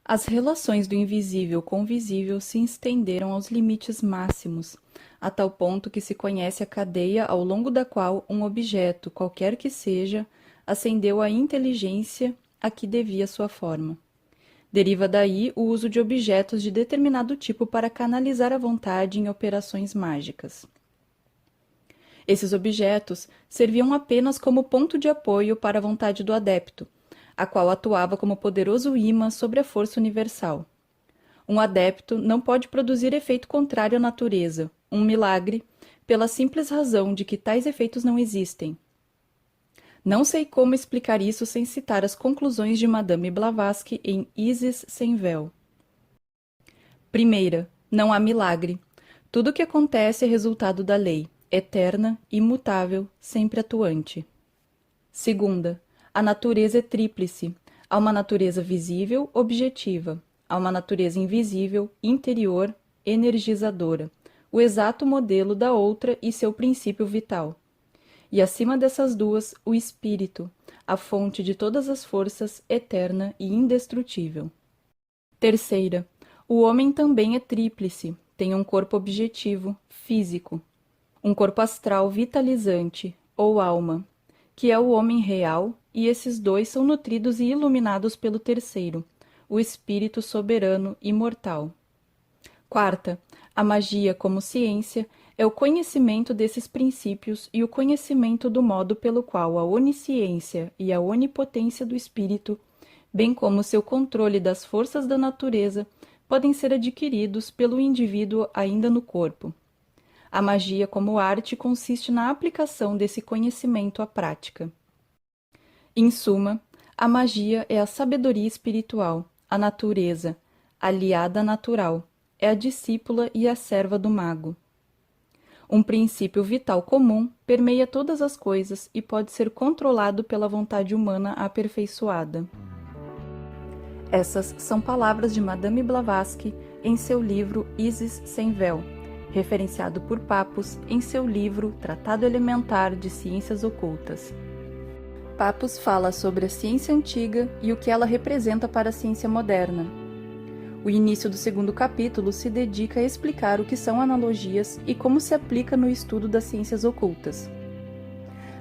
As relações do invisível com o visível se estenderam aos limites máximos, a tal ponto que se conhece a cadeia ao longo da qual um objeto, qualquer que seja, ascendeu à inteligência a que devia sua forma. Deriva daí o uso de objetos de determinado tipo para canalizar a vontade em operações mágicas. Esses objetos serviam apenas como ponto de apoio para a vontade do adepto, a qual atuava como poderoso imã sobre a força universal. Um adepto não pode produzir efeito contrário à natureza, um milagre, pela simples razão de que tais efeitos não existem. Não sei como explicar isso sem citar as conclusões de Madame Blavatsky em Isis sem véu. Primeira, não há milagre. Tudo o que acontece é resultado da lei, eterna, imutável, sempre atuante. Segunda, a natureza é tríplice. Há uma natureza visível, objetiva. Há uma natureza invisível, interior, energizadora. O exato modelo da outra e seu princípio vital. E acima dessas duas, o espírito, a fonte de todas as forças, eterna e indestrutível. Terceira, o homem também é tríplice. Tem um corpo objetivo, físico. Um corpo astral vitalizante, ou alma, que é o homem real, e esses dois são nutridos e iluminados pelo terceiro, o espírito soberano imortal. Quarta, a magia como ciência é o conhecimento desses princípios e o conhecimento do modo pelo qual a onisciência e a onipotência do espírito, bem como seu controle das forças da natureza, podem ser adquiridos pelo indivíduo ainda no corpo. A magia como arte consiste na aplicação desse conhecimento à prática. Em suma, a magia é a sabedoria espiritual, a natureza, aliada natural, é a discípula e a serva do mago. Um princípio vital comum permeia todas as coisas e pode ser controlado pela vontade humana aperfeiçoada. Essas são palavras de Madame Blavatsky em seu livro Isis sem véu, referenciado por Papus em seu livro Tratado Elementar de Ciências Ocultas. Papus fala sobre a ciência antiga e o que ela representa para a ciência moderna. O início do segundo capítulo se dedica a explicar o que são analogias e como se aplica no estudo das ciências ocultas.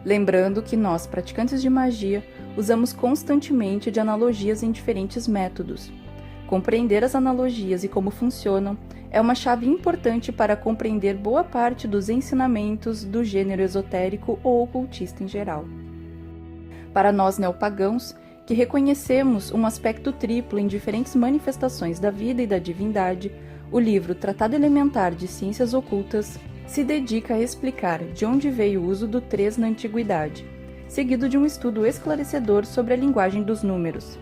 Lembrando que nós, praticantes de magia, usamos constantemente de analogias em diferentes métodos. Compreender as analogias e como funcionam é uma chave importante para compreender boa parte dos ensinamentos do gênero esotérico ou ocultista em geral. Para nós neopagãos, que reconhecemos um aspecto triplo em diferentes manifestações da vida e da divindade, o livro Tratado Elementar de Ciências Ocultas se dedica a explicar de onde veio o uso do 3 na antiguidade, seguido de um estudo esclarecedor sobre a linguagem dos números.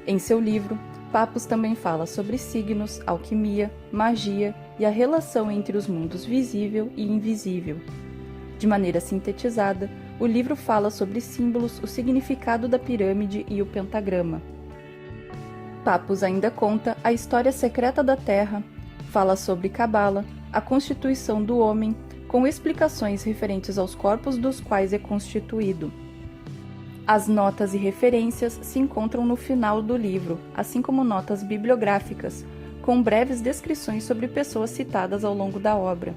Em seu livro, Papus também fala sobre signos, alquimia, magia e a relação entre os mundos visível e invisível. De maneira sintetizada, o livro fala sobre símbolos, o significado da pirâmide e o pentagrama. Papus ainda conta a história secreta da Terra, fala sobre Cabala, a constituição do homem, com explicações referentes aos corpos dos quais é constituído. As notas e referências se encontram no final do livro, assim como notas bibliográficas, com breves descrições sobre pessoas citadas ao longo da obra.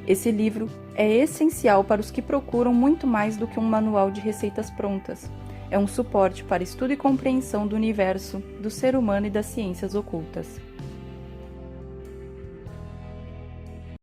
Esse livro é essencial para os que procuram muito mais do que um manual de receitas prontas. É um suporte para estudo e compreensão do universo, do ser humano e das ciências ocultas.